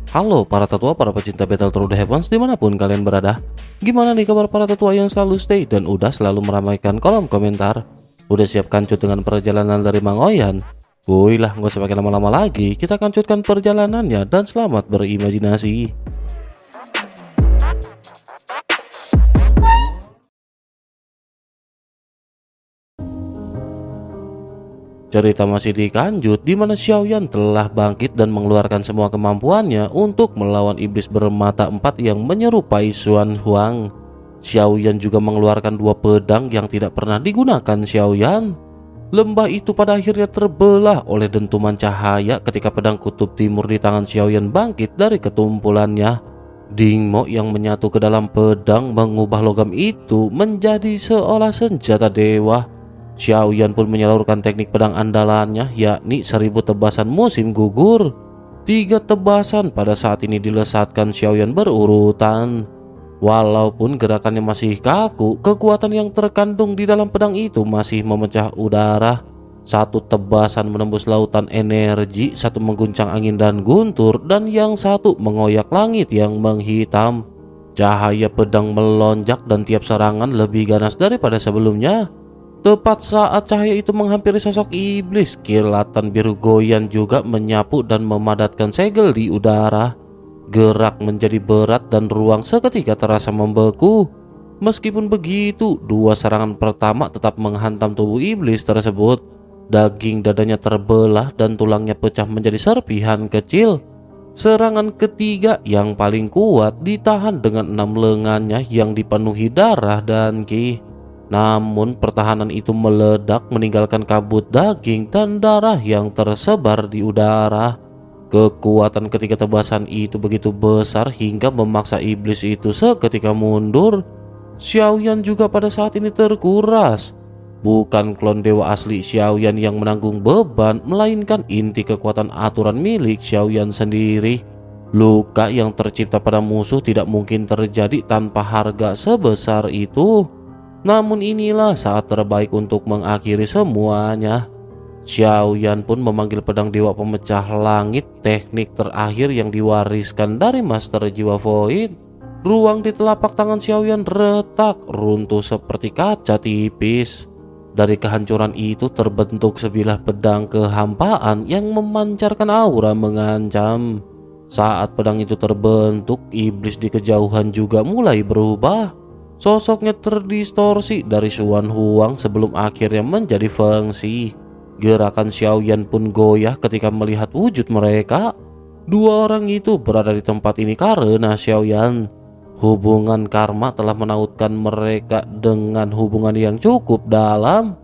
Halo para tetua, para pecinta Battle Through the Heavens dimanapun kalian berada. Gimana nih kabar para tetua yang selalu stay dan udah selalu meramaikan kolom komentar? Udah siap kancut dengan perjalanan dari Mang Oyan? Wuih lah, nggak usah pakai lama-lama lagi, kita kancutkan perjalanannya dan selamat berimajinasi. Cerita masih dilanjut di mana Xiaoyan telah bangkit dan mengeluarkan semua kemampuannya untuk melawan iblis bermata empat yang menyerupai Xuan Huang. Xiaoyan juga mengeluarkan dua pedang yang tidak pernah digunakan Xiaoyan. Lembah itu pada akhirnya terbelah oleh dentuman cahaya ketika pedang kutub timur di tangan Xiaoyan bangkit dari ketumpulannya. Dingmo yang menyatu ke dalam pedang mengubah logam itu menjadi seolah senjata dewa. Xiaoyan pun menyalurkan teknik pedang andalannya, yakni 1000 tebasan musim gugur. 3 tebasan pada saat ini dilesatkan Xiaoyan berurutan. Walaupun gerakannya masih kaku, kekuatan yang terkandung di dalam pedang itu masih memecah udara. 1 tebasan menembus lautan energi, 1 mengguncang angin dan guntur, dan yang 1 mengoyak langit yang menghitam. Cahaya pedang melonjak dan tiap serangan lebih ganas daripada sebelumnya. Tepat saat cahaya itu menghampiri sosok iblis, kilatan biru goyan juga menyapu dan memadatkan segel di udara. Gerak menjadi berat dan ruang seketika terasa membeku. Meskipun begitu, 2 serangan pertama tetap menghantam tubuh iblis tersebut. Daging dadanya terbelah dan tulangnya pecah menjadi serpihan kecil. Serangan ketiga yang paling kuat ditahan dengan 6 lengannya yang dipenuhi darah dan ki. Namun pertahanan itu meledak meninggalkan kabut daging dan darah yang tersebar di udara. Kekuatan ketiga tebasan itu begitu besar hingga memaksa iblis itu seketika mundur. Xiaoyan juga pada saat ini terkuras. Bukan klon dewa asli Xiaoyan yang menanggung beban, melainkan inti kekuatan aturan milik Xiaoyan sendiri. Luka yang tercipta pada musuh tidak mungkin terjadi tanpa harga sebesar itu. Namun inilah saat terbaik untuk mengakhiri semuanya. Xiaoyan pun memanggil pedang dewa pemecah langit, teknik terakhir yang diwariskan dari Master Jiwa Void. Ruang di telapak tangan Xiaoyan retak, runtuh seperti kaca tipis. Dari kehancuran itu terbentuk sebilah pedang kehampaan yang memancarkan aura mengancam. Saat pedang itu terbentuk, iblis di kejauhan juga mulai berubah. Sosoknya terdistorsi dari Xuan Huang sebelum akhirnya menjadi Fengxi. Gerakan Xiaoyan pun goyah ketika melihat wujud mereka. 2 orang itu berada di tempat ini karena Xiaoyan. Hubungan karma telah menautkan mereka dengan hubungan yang cukup dalam.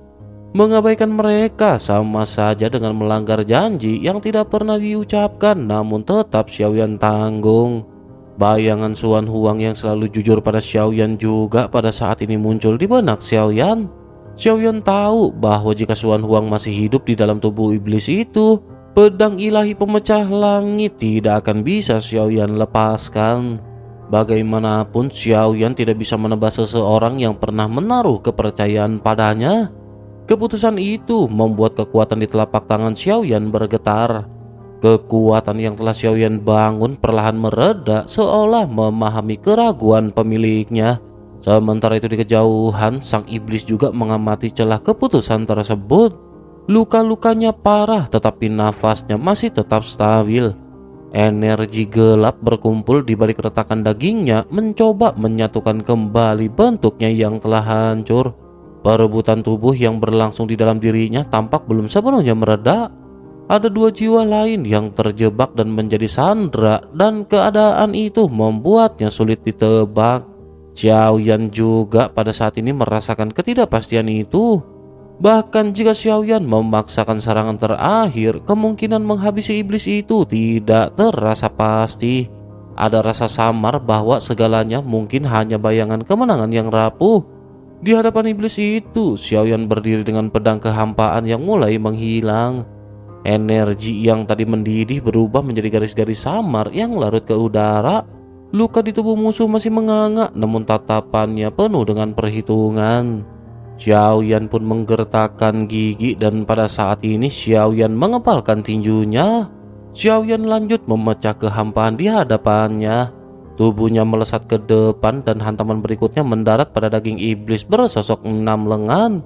Mengabaikan mereka sama saja dengan melanggar janji yang tidak pernah diucapkan, namun tetap Xiaoyan tanggung. Bayangan Xuan Huang yang selalu jujur pada Xiaoyan juga pada saat ini muncul di benak Xiaoyan. Xiaoyan tahu bahwa jika Xuan Huang masih hidup di dalam tubuh iblis itu, pedang ilahi pemecah langit tidak akan bisa Xiaoyan lepaskan. Bagaimanapun Xiaoyan tidak bisa menebas seseorang yang pernah menaruh kepercayaan padanya. Keputusan itu membuat kekuatan di telapak tangan Xiaoyan bergetar. Kekuatan yang telah Xiaoyan bangun perlahan mereda seolah memahami keraguan pemiliknya. Sementara itu di kejauhan, sang iblis juga mengamati celah keputusan tersebut. Luka-lukanya parah tetapi nafasnya masih tetap stabil. Energi gelap berkumpul di balik retakan dagingnya mencoba menyatukan kembali bentuknya yang telah hancur. Perebutan tubuh yang berlangsung di dalam dirinya tampak belum sepenuhnya mereda. Ada 2 jiwa lain yang terjebak dan menjadi sandera, dan keadaan itu membuatnya sulit ditebak. Xiaoyan juga pada saat ini merasakan ketidakpastian itu. Bahkan jika Xiaoyan memaksakan serangan terakhir, kemungkinan menghabisi iblis itu tidak terasa pasti. Ada rasa samar bahwa segalanya mungkin hanya bayangan kemenangan yang rapuh. Di hadapan iblis itu, Xiaoyan berdiri dengan pedang kehampaan yang mulai menghilang. Energi yang tadi mendidih berubah menjadi garis-garis samar yang larut ke udara. Luka di tubuh musuh masih menganga, namun tatapannya penuh dengan perhitungan. Xiaoyan pun menggertakkan gigi dan pada saat ini Xiaoyan mengepalkan tinjunya. Xiaoyan lanjut memecah kehampaan di hadapannya. Tubuhnya melesat ke depan dan hantaman berikutnya mendarat pada daging iblis bersosok 6 lengan.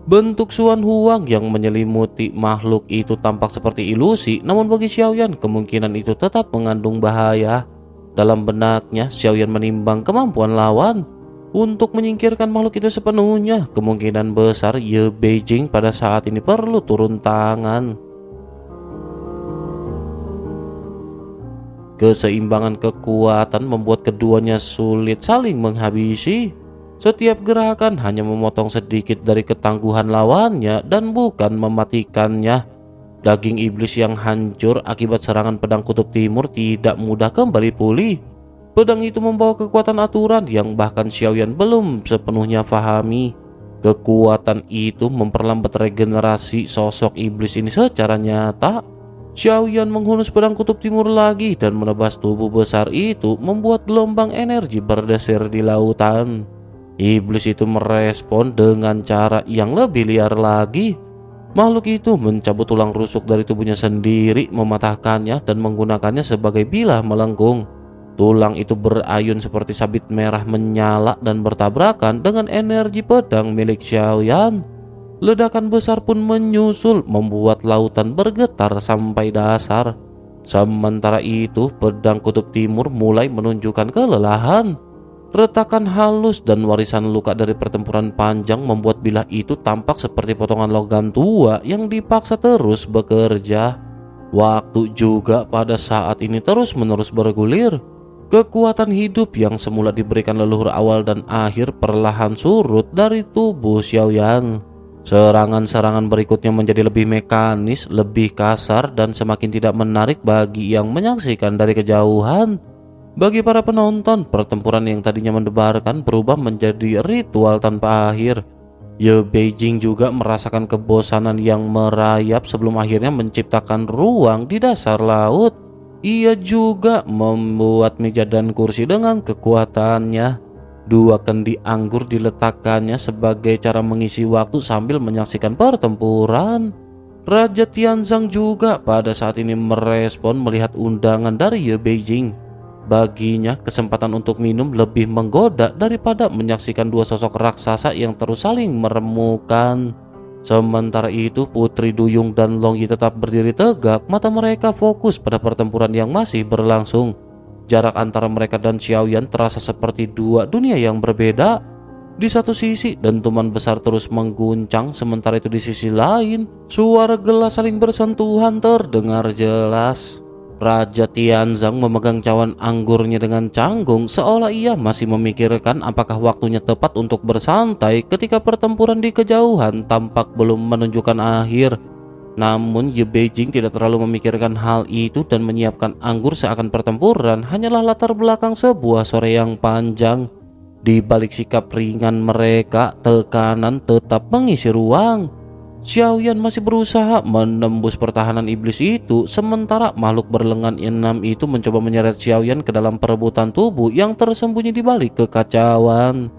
Bentuk Xuan Huang yang menyelimuti makhluk itu tampak seperti ilusi, namun bagi Xiaoyan kemungkinan itu tetap mengandung bahaya. Dalam benaknya, Xiaoyan menimbang kemampuan lawan. Untuk menyingkirkan makhluk itu sepenuhnya, kemungkinan besar Ye Beijing pada saat ini perlu turun tangan. Keseimbangan kekuatan membuat keduanya sulit saling menghabisi. Setiap gerakan hanya memotong sedikit dari ketangguhan lawannya dan bukan mematikannya. Daging iblis yang hancur akibat serangan pedang kutub timur tidak mudah kembali pulih. Pedang itu membawa kekuatan aturan yang bahkan Xiaoyan belum sepenuhnya pahami. Kekuatan itu memperlambat regenerasi sosok iblis ini secara nyata. Xiaoyan menghunus pedang kutub timur lagi dan menebas tubuh besar itu, membuat gelombang energi berdesir di lautan. Iblis itu merespon dengan cara yang lebih liar lagi. Makhluk itu mencabut tulang rusuk dari tubuhnya sendiri, mematahkannya dan menggunakannya sebagai bilah melengkung. Tulang itu berayun seperti sabit merah menyala dan bertabrakan dengan energi pedang milik Xiaoyan. Ledakan besar pun menyusul, membuat lautan bergetar sampai dasar. Sementara itu, pedang kutub timur mulai menunjukkan kelelahan. Retakan halus dan warisan luka dari pertempuran panjang membuat bilah itu tampak seperti potongan logam tua yang dipaksa terus bekerja. Waktu juga pada saat ini terus-menerus bergulir. Kekuatan hidup yang semula diberikan leluhur awal dan akhir perlahan surut dari tubuh Xiaoyan. Serangan-serangan berikutnya menjadi lebih mekanis, lebih kasar, dan semakin tidak menarik bagi yang menyaksikan dari kejauhan. Bagi para penonton, pertempuran yang tadinya mendebarkan berubah menjadi ritual tanpa akhir. Ye Beijing juga merasakan kebosanan yang merayap sebelum akhirnya menciptakan ruang di dasar laut. Ia juga membuat meja dan kursi dengan kekuatannya. 2 kendi anggur diletakkannya sebagai cara mengisi waktu sambil menyaksikan pertempuran. Raja Tianzang juga pada saat ini merespon melihat undangan dari Ye Beijing. Baginya, kesempatan untuk minum lebih menggoda daripada menyaksikan 2 sosok raksasa yang terus saling meremukan. Sementara itu, Putri Duyung dan Longyi tetap berdiri tegak, mata mereka fokus pada pertempuran yang masih berlangsung. Jarak antara mereka dan Xiaoyan terasa seperti 2 dunia yang berbeda. Di satu sisi, dentuman besar terus mengguncang, sementara itu di sisi lain, suara gelas saling bersentuhan terdengar jelas. Raja Tianzang memegang cawan anggurnya dengan canggung, seolah ia masih memikirkan apakah waktunya tepat untuk bersantai ketika pertempuran di kejauhan tampak belum menunjukkan akhir. Namun Ye Beijing tidak terlalu memikirkan hal itu dan menyiapkan anggur seakan pertempuran hanyalah latar belakang sebuah sore yang panjang. Di balik sikap ringan mereka, tekanan tetap mengisi ruang. Xiaoyan masih berusaha menembus pertahanan iblis itu, sementara makhluk berlengan 6 itu mencoba menyeret Xiaoyan ke dalam perebutan tubuh yang tersembunyi di balik kekacauan.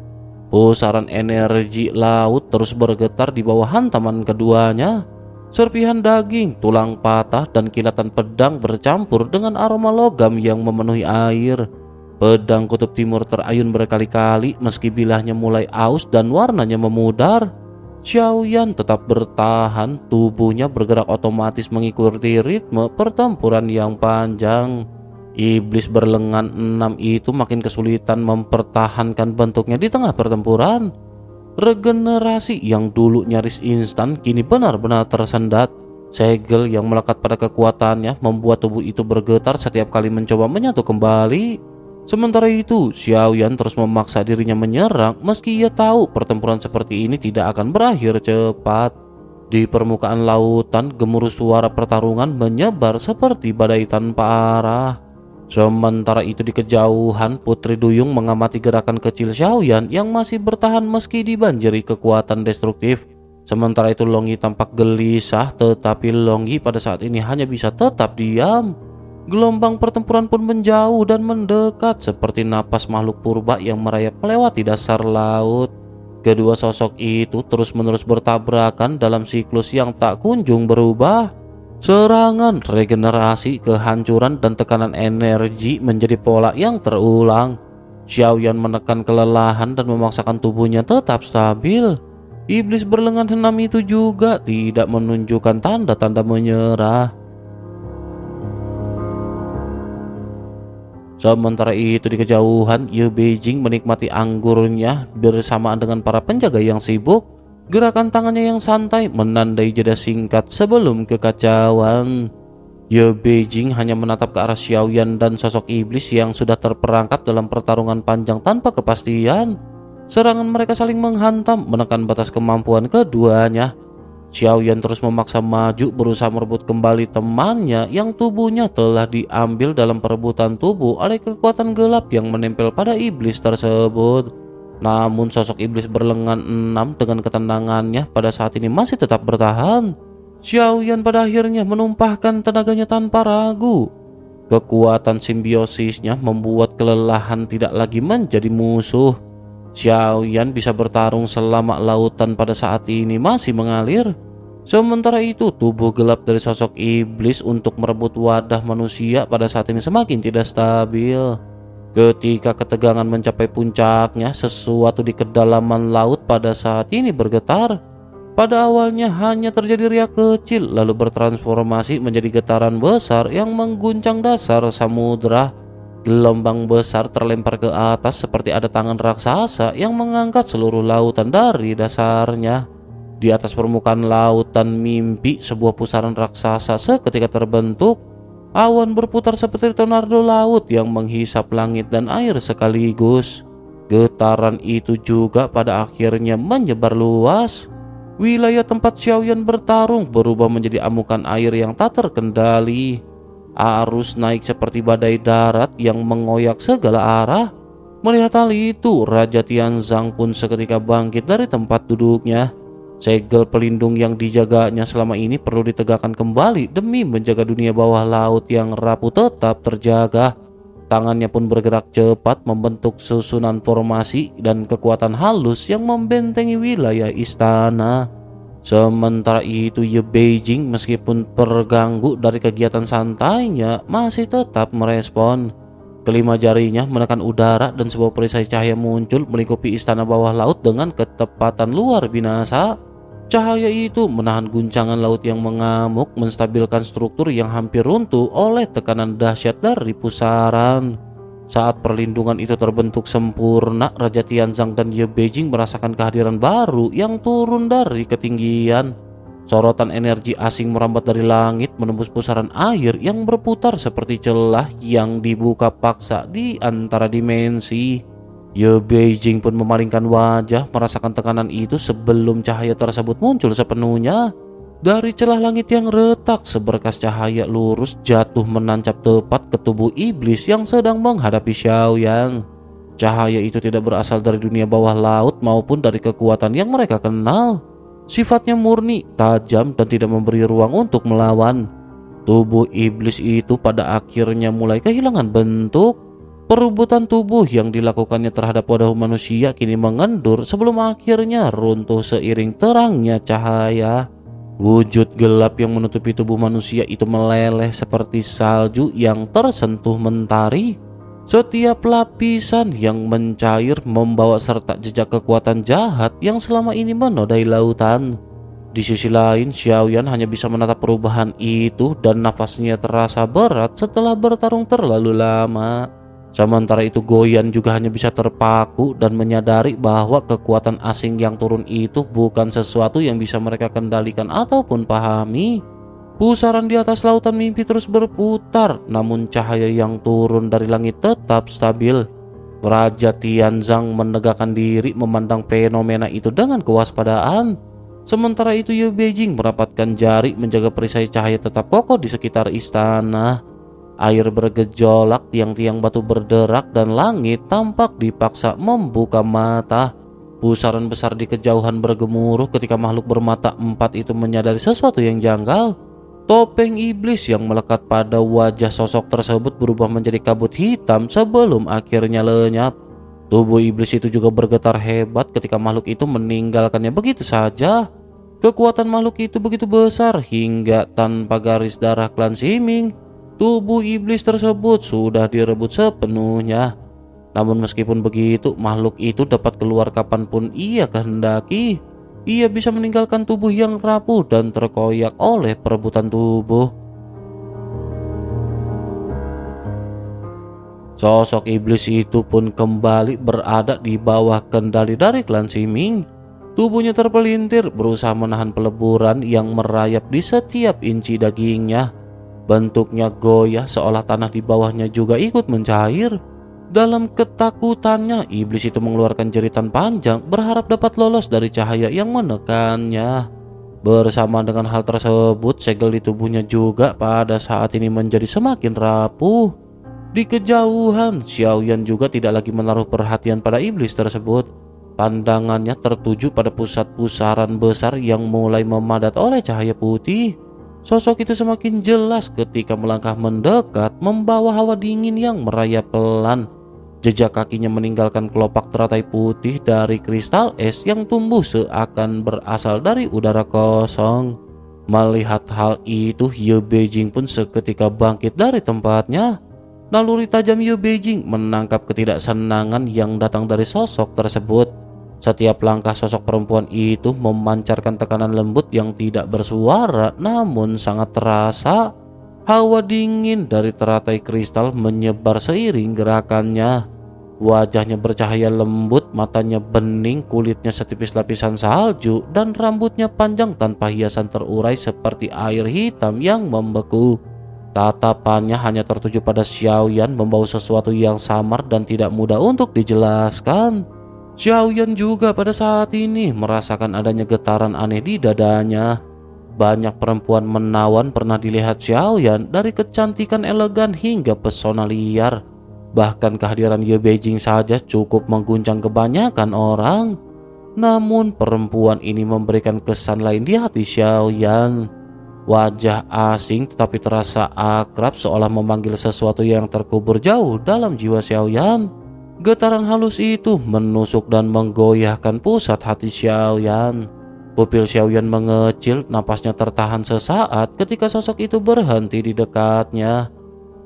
Pusaran energi laut terus bergetar di bawah hantaman keduanya. Serpihan daging, tulang patah, dan kilatan pedang bercampur dengan aroma logam yang memenuhi air. Pedang kutub timur terayun berkali-kali meski bilahnya mulai aus dan warnanya memudar. Xiaoyan tetap bertahan, tubuhnya bergerak otomatis mengikuti ritme pertempuran yang panjang. Iblis berlengan 6 itu makin kesulitan mempertahankan bentuknya di tengah pertempuran. Regenerasi yang dulu nyaris instan kini benar-benar tersendat. Segel yang melekat pada kekuatannya membuat tubuh itu bergetar setiap kali mencoba menyatu kembali. Sementara itu, Xiaoyan terus memaksa dirinya menyerang meski ia tahu pertempuran seperti ini tidak akan berakhir cepat. Di permukaan lautan, gemuruh suara pertarungan menyebar seperti badai tanpa arah. Sementara itu di kejauhan, Putri Duyung mengamati gerakan kecil Xiaoyan yang masih bertahan meski dibanjiri kekuatan destruktif. Sementara itu Longyi tampak gelisah, tetapi Longyi pada saat ini hanya bisa tetap diam. Gelombang pertempuran pun menjauh dan mendekat seperti napas makhluk purba yang merayap melewati dasar laut. Kedua sosok itu terus-menerus bertabrakan dalam siklus yang tak kunjung berubah. Serangan, regenerasi, kehancuran, dan tekanan energi menjadi pola yang terulang. Xiaoyan menekan kelelahan dan memaksakan tubuhnya tetap stabil. Iblis berlengan henam itu juga tidak menunjukkan tanda-tanda menyerah. Sementara itu di kejauhan, Ye Beijing menikmati anggurnya bersamaan dengan para penjaga yang sibuk. Gerakan tangannya yang santai menandai jeda singkat sebelum kekacauan. Ye Beijing hanya menatap ke arah Xiaoyan dan sosok iblis yang sudah terperangkap dalam pertarungan panjang tanpa kepastian. Serangan mereka saling menghantam, menekan batas kemampuan keduanya. Xiaoyan terus memaksa maju, berusaha merebut kembali temannya yang tubuhnya telah diambil dalam perebutan tubuh oleh kekuatan gelap yang menempel pada iblis tersebut. Namun sosok iblis berlengan enam dengan ketenangannya pada saat ini masih tetap bertahan. Xiaoyan pada akhirnya menumpahkan tenaganya tanpa ragu. Kekuatan simbiosisnya membuat kelelahan tidak lagi menjadi musuh. Xiaoyan bisa bertarung selama lautan pada saat ini masih mengalir. Sementara itu tubuh gelap dari sosok iblis untuk merebut wadah manusia pada saat ini semakin tidak stabil. Ketika ketegangan mencapai puncaknya, sesuatu di kedalaman laut pada saat ini bergetar. Pada awalnya hanya terjadi riak kecil, lalu bertransformasi menjadi getaran besar yang mengguncang dasar samudra. Gelombang besar terlempar ke atas seperti ada tangan raksasa yang mengangkat seluruh lautan dari dasarnya. Di atas permukaan lautan mimpi, sebuah pusaran raksasa seketika terbentuk. Awan berputar seperti tornado laut yang menghisap langit dan air sekaligus. Getaran itu juga pada akhirnya menyebar luas. Wilayah tempat Xiaoyan bertarung berubah menjadi amukan air yang tak terkendali. Arus naik seperti badai darat yang mengoyak segala arah. Melihat hal itu, Raja Tianzang pun seketika bangkit dari tempat duduknya. Segel pelindung yang dijaganya selama ini perlu ditegakkan kembali demi menjaga dunia bawah laut yang rapuh tetap terjaga. Tangannya pun bergerak cepat membentuk susunan formasi dan kekuatan halus yang membentengi wilayah istana. Sementara itu Ye Beijing meskipun terganggu dari kegiatan santainya masih tetap merespon. Kelima jarinya menekan udara dan sebuah perisai cahaya muncul melingkupi istana bawah laut dengan ketepatan luar binasa. Cahaya itu menahan guncangan laut yang mengamuk, menstabilkan struktur yang hampir runtuh oleh tekanan dahsyat dari pusaran. Saat perlindungan itu terbentuk sempurna, Raja Tianzang dan Ye Beijing merasakan kehadiran baru yang turun dari ketinggian. Sorotan energi asing merambat dari langit menembus pusaran air yang berputar seperti celah yang dibuka paksa di antara dimensi. Ye Beijing pun memalingkan wajah merasakan tekanan itu sebelum cahaya tersebut muncul sepenuhnya. Dari celah langit yang retak, seberkas cahaya lurus jatuh menancap tepat ke tubuh iblis yang sedang menghadapi Xiaoyan. Cahaya itu tidak berasal dari dunia bawah laut maupun dari kekuatan yang mereka kenal. Sifatnya murni, tajam, dan tidak memberi ruang untuk melawan. Tubuh iblis itu pada akhirnya mulai kehilangan bentuk. Perebutan tubuh yang dilakukannya terhadap wadah manusia kini mengendur sebelum akhirnya runtuh seiring terangnya cahaya. Wujud gelap yang menutupi tubuh manusia itu meleleh seperti salju yang tersentuh mentari. Setiap lapisan yang mencair membawa serta jejak kekuatan jahat yang selama ini menodai lautan. Di sisi lain, Xiaoyan hanya bisa menatap perubahan itu dan nafasnya terasa berat setelah bertarung terlalu lama. Sementara itu Goyan juga hanya bisa terpaku dan menyadari bahwa kekuatan asing yang turun itu bukan sesuatu yang bisa mereka kendalikan ataupun pahami. Pusaran di atas lautan mimpi terus berputar, namun cahaya yang turun dari langit tetap stabil. Raja Tianzang menegakkan diri memandang fenomena itu dengan kewaspadaan. Sementara itu Ye Beijing merapatkan jari menjaga perisai cahaya tetap kokoh di sekitar istana. Air bergejolak, tiang-tiang batu berderak, dan langit tampak dipaksa membuka mata. Pusaran besar di kejauhan bergemuruh ketika makhluk bermata empat itu menyadari sesuatu yang janggal. Topeng iblis yang melekat pada wajah sosok tersebut berubah menjadi kabut hitam sebelum akhirnya lenyap. Tubuh iblis itu juga bergetar hebat ketika makhluk itu meninggalkannya begitu saja. Kekuatan makhluk itu begitu besar hingga tanpa garis darah klan Siming, tubuh iblis tersebut sudah direbut sepenuhnya. Namun meskipun begitu, makhluk itu dapat keluar kapanpun ia kehendaki. Ia bisa meninggalkan tubuh yang rapuh dan terkoyak oleh perebutan tubuh. Sosok iblis itu pun kembali berada di bawah kendali dari klan Siming. Tubuhnya terpelintir, berusaha menahan peleburan yang merayap di setiap inci dagingnya. Bentuknya goyah seolah tanah di bawahnya juga ikut mencair. Dalam ketakutannya, iblis itu mengeluarkan jeritan panjang, berharap dapat lolos dari cahaya yang menekannya. Bersama dengan hal tersebut, segel di tubuhnya juga pada saat ini menjadi semakin rapuh. Di kejauhan, Xiaoyan juga tidak lagi menaruh perhatian pada iblis tersebut. Pandangannya tertuju pada pusat pusaran besar yang mulai memadat oleh cahaya putih. Sosok itu semakin jelas ketika melangkah mendekat, membawa hawa dingin yang merayap pelan. Jejak kakinya meninggalkan kelopak teratai putih dari kristal es yang tumbuh seakan berasal dari udara kosong. Melihat hal itu, Ye Beijing pun seketika bangkit dari tempatnya. Naluri tajam Ye Beijing menangkap ketidaksenangan yang datang dari sosok tersebut. Setiap langkah sosok perempuan itu memancarkan tekanan lembut yang tidak bersuara namun sangat terasa. Hawa dingin dari teratai kristal menyebar seiring gerakannya. Wajahnya bercahaya lembut, matanya bening, kulitnya setipis lapisan salju, dan rambutnya panjang tanpa hiasan terurai seperti air hitam yang membeku. Tatapannya hanya tertuju pada Xiaoyan, membawa sesuatu yang samar dan tidak mudah untuk dijelaskan. Xiaoyan juga pada saat ini merasakan adanya getaran aneh di dadanya. Banyak perempuan menawan pernah dilihat Xiaoyan, dari kecantikan elegan hingga pesona liar. Bahkan kehadiran Ye Beijing saja cukup mengguncang kebanyakan orang. Namun perempuan ini memberikan kesan lain di hati Xiaoyan. Wajah asing tetapi terasa akrab, seolah memanggil sesuatu yang terkubur jauh dalam jiwa Xiaoyan. Getaran halus itu menusuk dan menggoyahkan pusat hati Xiaoyan. Pupil Xiaoyan mengecil, napasnya tertahan sesaat ketika sosok itu berhenti di dekatnya.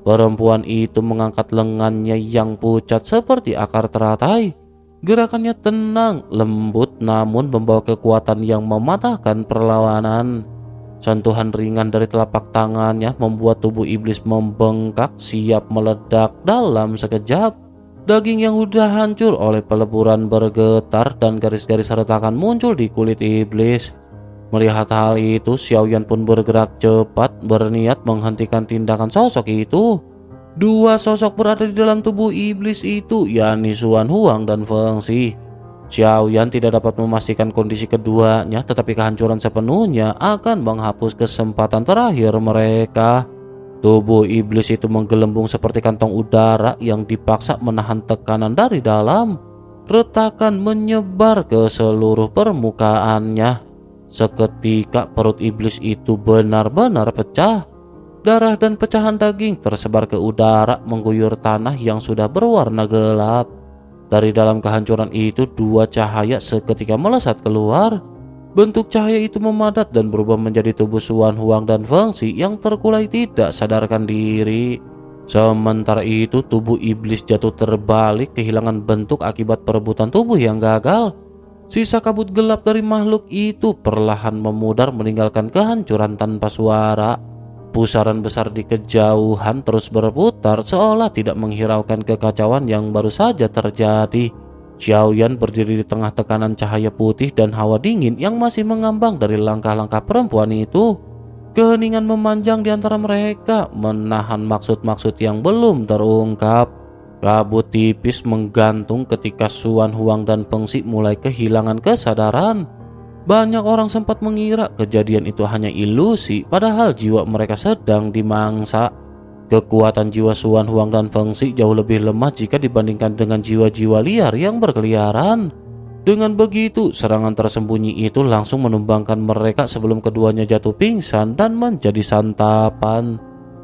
Perempuan itu mengangkat lengannya yang pucat seperti akar teratai. Gerakannya tenang, lembut, namun membawa kekuatan yang mematahkan perlawanan. Sentuhan ringan dari telapak tangannya membuat tubuh iblis membengkak, siap meledak dalam sekejap. Daging yang sudah hancur oleh peleburan bergetar dan garis-garis retakan muncul di kulit iblis. Melihat hal itu, Xiaoyan pun bergerak cepat, berniat menghentikan tindakan sosok itu. Dua sosok berada di dalam tubuh iblis itu, yakni Xuan Huang dan Feng Xi. Xiaoyan tidak dapat memastikan kondisi keduanya, tetapi kehancuran sepenuhnya akan menghapus kesempatan terakhir mereka. Tubuh iblis itu menggelembung seperti kantong udara yang dipaksa menahan tekanan dari dalam. Retakan menyebar ke seluruh permukaannya. Seketika perut iblis itu benar-benar pecah. Darah dan pecahan daging tersebar ke udara, mengguyur tanah yang sudah berwarna gelap. Dari dalam kehancuran itu, dua cahaya seketika melesat keluar. Bentuk cahaya itu memadat dan berubah menjadi tubuh Xuan Huang dan Feng Xi yang terkulai tidak sadarkan diri. Sementara itu, tubuh iblis jatuh terbalik, kehilangan bentuk akibat perebutan tubuh yang gagal. Sisa kabut gelap dari makhluk itu perlahan memudar, meninggalkan kehancuran tanpa suara. Pusaran besar di kejauhan terus berputar, seolah tidak menghiraukan kekacauan yang baru saja terjadi. Xiaoyan berdiri di tengah tekanan cahaya putih dan hawa dingin yang masih mengambang dari langkah-langkah perempuan itu. Keheningan memanjang di antara mereka, menahan maksud-maksud yang belum terungkap. Kabut tipis menggantung ketika Xuan Huang dan Feng Xi mulai kehilangan kesadaran. Banyak orang sempat mengira kejadian itu hanya ilusi, padahal jiwa mereka sedang dimangsa. Kekuatan jiwa Xuan Huang dan Feng Xi jauh lebih lemah jika dibandingkan dengan jiwa-jiwa liar yang berkeliaran. Dengan begitu, serangan tersembunyi itu langsung menumbangkan mereka sebelum keduanya jatuh pingsan dan menjadi santapan.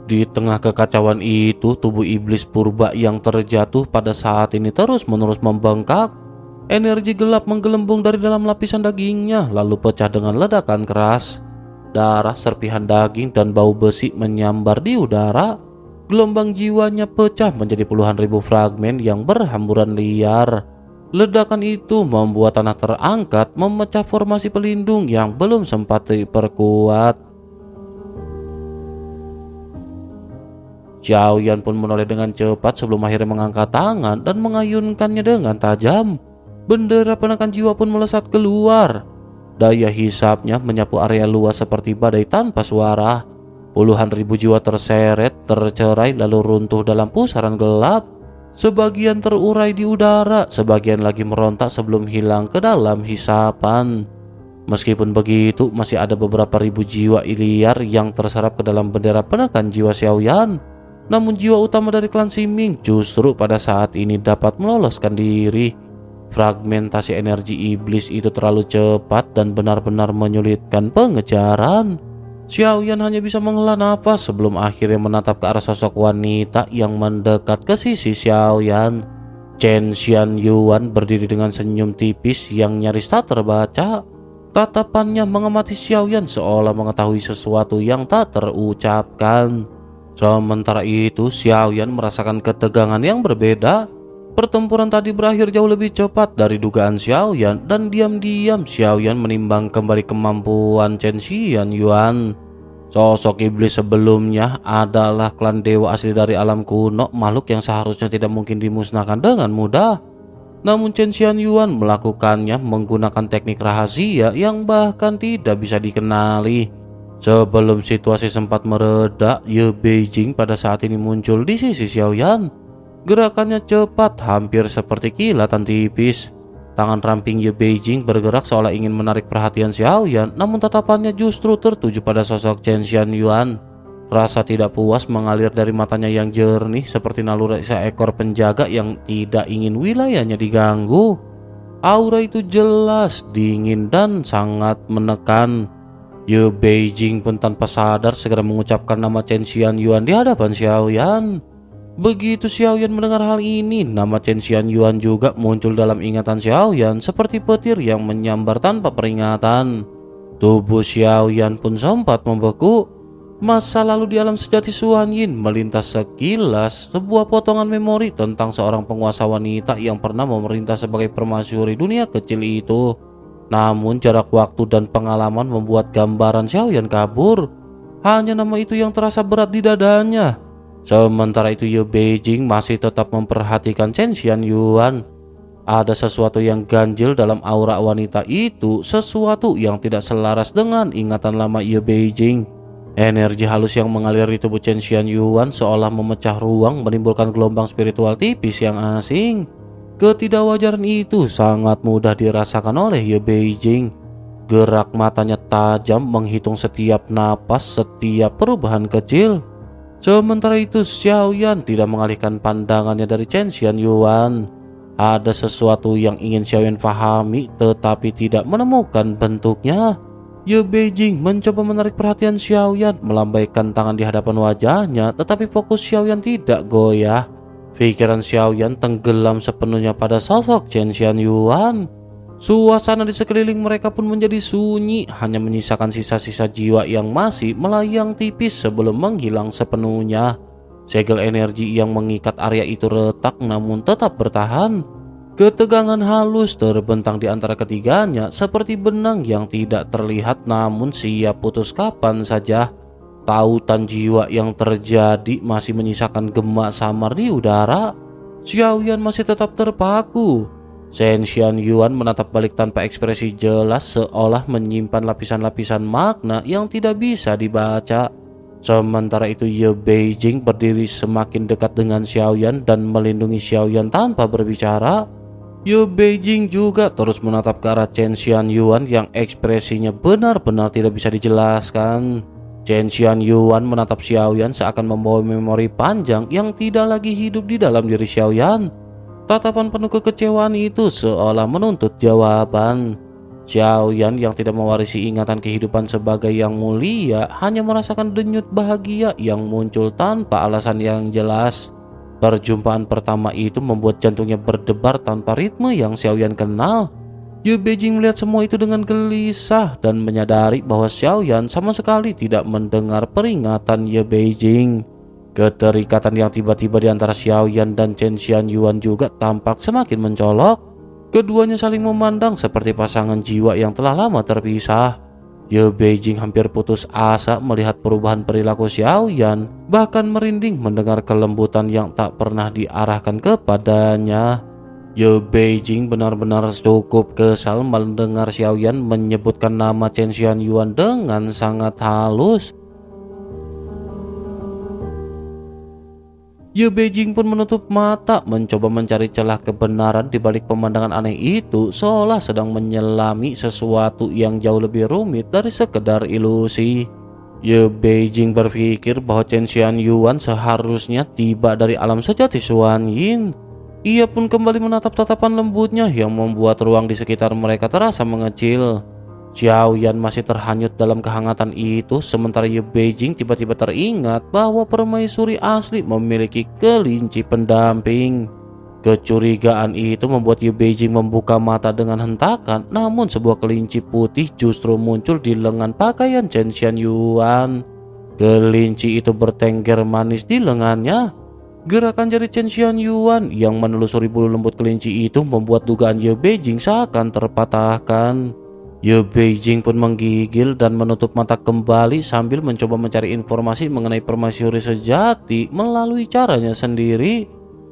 Di tengah kekacauan itu, tubuh iblis purba yang terjatuh pada saat ini terus-menerus membengkak. Energi gelap menggelembung dari dalam lapisan dagingnya, lalu pecah dengan ledakan keras. Darah, serpihan daging, dan bau besi menyambar di udara. Gelombang jiwanya pecah menjadi puluhan ribu fragmen yang berhamburan liar. Ledakan itu membuat tanah terangkat, memecah formasi pelindung yang belum sempat diperkuat. Xiaoyan pun menoleh dengan cepat sebelum akhirnya mengangkat tangan dan mengayunkannya dengan tajam. Bendera penekan jiwa pun melesat keluar. Daya hisapnya menyapu area luas seperti badai tanpa suara. Puluhan ribu jiwa terseret, tercerai lalu runtuh dalam pusaran gelap. Sebagian terurai di udara, sebagian lagi merontak sebelum hilang ke dalam hisapan. Meskipun begitu, masih ada beberapa ribu jiwa liar yang terserap ke dalam bendera penekan jiwa Xiaoyan. Namun jiwa utama dari klan Ximing justru pada saat ini dapat meloloskan diri. Fragmentasi energi iblis itu terlalu cepat dan benar-benar menyulitkan pengejaran. Xiaoyan hanya bisa menghela nafas sebelum akhirnya menatap ke arah sosok wanita yang mendekat ke sisi Xiaoyan. Chen Xianyuan berdiri dengan senyum tipis yang nyaris tak terbaca. Tatapannya mengamati Xiaoyan seolah mengetahui sesuatu yang tak terucapkan. Sementara itu, Xiaoyan merasakan ketegangan yang berbeda. Pertempuran tadi berakhir jauh lebih cepat dari dugaan Xiaoyan dan diam-diam Xiaoyan menimbang kembali kemampuan Chen Xianyuan. Sosok iblis sebelumnya adalah klan dewa asli dari alam kuno, makhluk yang seharusnya tidak mungkin dimusnahkan dengan mudah. Namun Chen Xianyuan melakukannya menggunakan teknik rahasia yang bahkan tidak bisa dikenali. Sebelum situasi sempat mereda, Ye Beijing pada saat ini muncul di sisi Xiaoyan. Gerakannya cepat, hampir seperti kilatan tipis. Tangan ramping Ye Beijing bergerak seolah ingin menarik perhatian Xiaoyan, namun tatapannya justru tertuju pada sosok Chen Xianyuan. Rasa tidak puas mengalir dari matanya yang jernih seperti naluri seekor penjaga yang tidak ingin wilayahnya diganggu. Aura itu jelas, dingin, dan sangat menekan. Ye Beijing pun tanpa sadar segera mengucapkan nama Chen Xianyuan di hadapan Xiaoyan. Begitu Xiaoyan mendengar hal ini, nama Chen Xianyuan juga muncul dalam ingatan Xiaoyan seperti petir yang menyambar tanpa peringatan. Tubuh Xiaoyan pun sempat membeku. Masa lalu di alam sejati Suanyin melintas sekilas sebuah potongan memori tentang seorang penguasa wanita yang pernah memerintah sebagai permasyuri dunia kecil itu. Namun jarak waktu dan pengalaman membuat gambaran Xiaoyan kabur. Hanya nama itu yang terasa berat di dadanya. Sementara itu Ye Beijing masih tetap memperhatikan Chen Xianyuan. Ada sesuatu yang ganjil dalam aura wanita itu, sesuatu yang tidak selaras dengan ingatan lama Ye Beijing. Energi halus yang mengalir di tubuh Chen Xianyuan seolah memecah ruang, menimbulkan gelombang spiritual tipis yang asing. Ketidakwajaran itu sangat mudah dirasakan oleh Ye Beijing. Gerak matanya tajam menghitung setiap napas, setiap perubahan kecil. Sementara itu Xiaoyan tidak mengalihkan pandangannya dari Chen Xianyuan. Ada sesuatu yang ingin Xiaoyan pahami tetapi tidak menemukan bentuknya. Ye Beijing mencoba menarik perhatian Xiaoyan, melambaikan tangan di hadapan wajahnya, tetapi fokus Xiaoyan tidak goyah. Pikiran Xiaoyan tenggelam sepenuhnya pada sosok Chen Xianyuan. Suasana di sekeliling mereka pun menjadi sunyi, hanya menyisakan sisa-sisa jiwa yang masih melayang tipis sebelum menghilang sepenuhnya. Segel energi yang mengikat area itu retak namun tetap bertahan. Ketegangan halus terbentang di antara ketiganya seperti benang yang tidak terlihat namun siap putus kapan saja. Tautan jiwa yang terjadi masih menyisakan gema samar di udara. Xiaoyan masih tetap terpaku. Chen Xianyuan menatap balik tanpa ekspresi jelas seolah menyimpan lapisan-lapisan makna yang tidak bisa dibaca. Sementara itu Ye Beijing berdiri semakin dekat dengan Xiaoyan dan melindungi Xiaoyan tanpa berbicara. Ye Beijing juga terus menatap ke arah Chen Xianyuan yang ekspresinya benar-benar tidak bisa dijelaskan. Chen Xianyuan menatap Xiaoyan seakan membawa memori panjang yang tidak lagi hidup di dalam diri Xiaoyan. Tatapan penuh kekecewaan itu seolah menuntut jawaban. Xiaoyan yang tidak mewarisi ingatan kehidupan sebagai yang mulia hanya merasakan denyut bahagia yang muncul tanpa alasan yang jelas. Perjumpaan pertama itu membuat jantungnya berdebar tanpa ritme yang Xiaoyan kenal. Ye Beijing melihat semua itu dengan gelisah dan menyadari bahwa Xiaoyan sama sekali tidak mendengar peringatan Ye Beijing. Keterikatan yang tiba-tiba di antara Xiaoyan dan Chen Xianyuan juga tampak semakin mencolok. Keduanya saling memandang seperti pasangan jiwa yang telah lama terpisah. Ye Beijing hampir putus asa melihat perubahan perilaku Xiaoyan, bahkan merinding mendengar kelembutan yang tak pernah diarahkan kepadanya. Ye Beijing benar-benar cukup kesal mendengar Xiaoyan menyebutkan nama Chen Xianyuan dengan sangat halus. Ye Beijing pun menutup mata mencoba mencari celah kebenaran di balik pemandangan aneh itu, seolah sedang menyelami sesuatu yang jauh lebih rumit dari sekedar ilusi. Ye Beijing berpikir bahwa Chen Xianyuan seharusnya tiba dari alam sejati Xuan Yin. Ia pun kembali menatap tatapan lembutnya yang membuat ruang di sekitar mereka terasa mengecil. Xiaoyan masih terhanyut dalam kehangatan itu, sementara Ye Beijing tiba-tiba teringat bahwa permaisuri asli memiliki kelinci pendamping. Kecurigaan itu membuat Ye Beijing membuka mata dengan hentakan, namun sebuah kelinci putih justru muncul di lengan pakaian Chen Xianyuan. Kelinci itu bertengger manis di lengannya. Gerakan jari Chen Xianyuan yang menelusuri bulu lembut kelinci itu membuat dugaan Ye Beijing seakan terpatahkan. Ye Beijing pun menggigil dan menutup mata kembali sambil mencoba mencari informasi mengenai permaisuri sejati melalui caranya sendiri.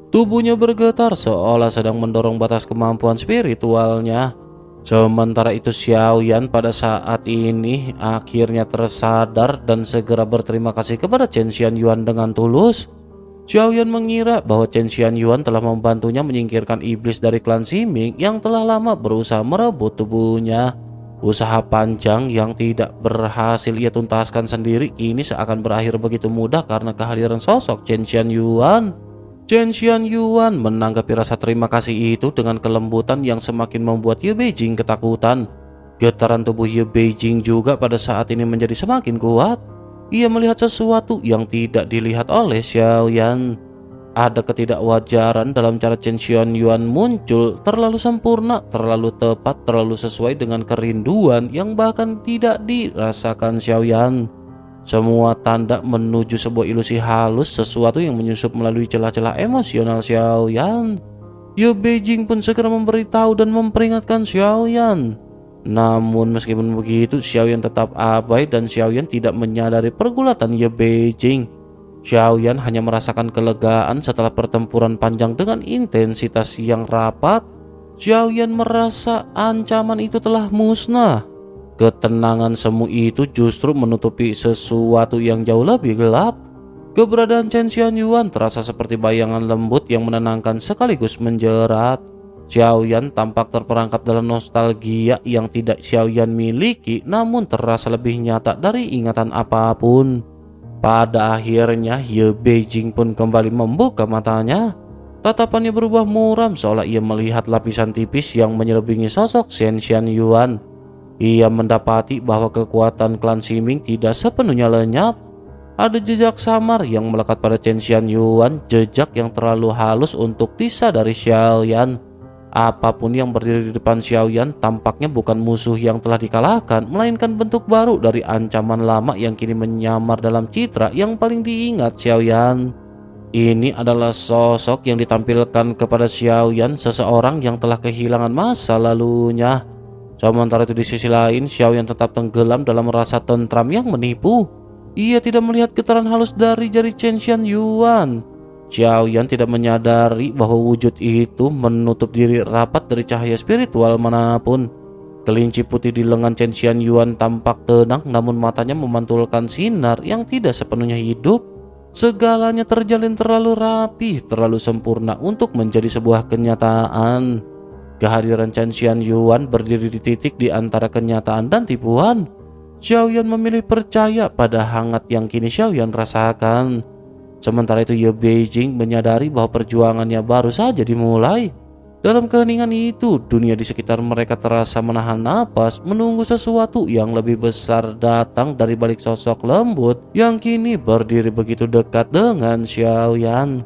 Tubuhnya bergetar seolah sedang mendorong batas kemampuan spiritualnya. Sementara itu Xiaoyan pada saat ini akhirnya tersadar dan segera berterima kasih kepada Chen Xianyuan dengan tulus. Xiaoyan mengira bahwa Chen Xianyuan telah membantunya menyingkirkan iblis dari klan Ximing yang telah lama berusaha merebut tubuhnya. Usaha panjang yang tidak berhasil ia tuntaskan sendiri kini seakan berakhir begitu mudah karena kehadiran sosok Chen Xianyuan. Chen Xianyuan menanggapi rasa terima kasih itu dengan kelembutan yang semakin membuat Ye Beijing ketakutan. Getaran tubuh Ye Beijing juga pada saat ini menjadi semakin kuat. Ia melihat sesuatu yang tidak dilihat oleh Xiaoyan. Ada ketidakwajaran dalam cara Chen Xianyuan muncul, terlalu sempurna, terlalu tepat, terlalu sesuai dengan kerinduan yang bahkan tidak dirasakan Xiaoyan. Semua tanda menuju sebuah ilusi halus, sesuatu yang menyusup melalui celah-celah emosional Xiaoyan. Ye Beijing pun segera memberitahu dan memperingatkan Xiaoyan. Namun meskipun begitu, Xiaoyan tetap abai dan Xiaoyan tidak menyadari pergulatan Ye Beijing. Xiaoyan hanya merasakan kelegaan setelah pertempuran panjang dengan intensitas yang rapat. Xiaoyan merasa ancaman itu telah musnah. Ketenangan semu itu justru menutupi sesuatu yang jauh lebih gelap. Keberadaan Chen Xianyuan terasa seperti bayangan lembut yang menenangkan sekaligus menjerat. Xiaoyan tampak terperangkap dalam nostalgia yang tidak Xiaoyan miliki, namun terasa lebih nyata dari ingatan apapun. Pada akhirnya Ye Beijing pun kembali membuka matanya. Tatapannya berubah muram seolah ia melihat lapisan tipis yang menyelimuti sosok Chen Xianyuan. Ia mendapati bahwa kekuatan klan Ximing tidak sepenuhnya lenyap. Ada jejak samar yang melekat pada Chen Xianyuan, jejak yang terlalu halus untuk disadari Xiaoyan. Apapun yang berdiri di depan Xiaoyan tampaknya bukan musuh yang telah dikalahkan, melainkan bentuk baru dari ancaman lama yang kini menyamar dalam citra yang paling diingat Xiaoyan. Ini adalah sosok yang ditampilkan kepada Xiaoyan, seseorang yang telah kehilangan masa lalunya. Sementara itu di sisi lain, Xiaoyan tetap tenggelam dalam rasa tentram yang menipu. Ia tidak melihat getaran halus dari jari Chen Xianyuan. Xiaoyan tidak menyadari bahwa wujud itu menutup diri rapat dari cahaya spiritual manapun. Kelinci putih di lengan Chen Xianyuan tampak tenang, namun matanya memantulkan sinar yang tidak sepenuhnya hidup. Segalanya terjalin terlalu rapi, terlalu sempurna untuk menjadi sebuah kenyataan. Kehadiran Chen Xianyuan berdiri di titik di antara kenyataan dan tipuan. Xiaoyan memilih percaya pada hangat yang kini Xiaoyan rasakan. Sementara itu Ye Beijing menyadari bahwa perjuangannya baru saja dimulai. Dalam keheningan itu, dunia di sekitar mereka terasa menahan napas, menunggu sesuatu yang lebih besar datang dari balik sosok lembut yang kini berdiri begitu dekat dengan Xiaoyan.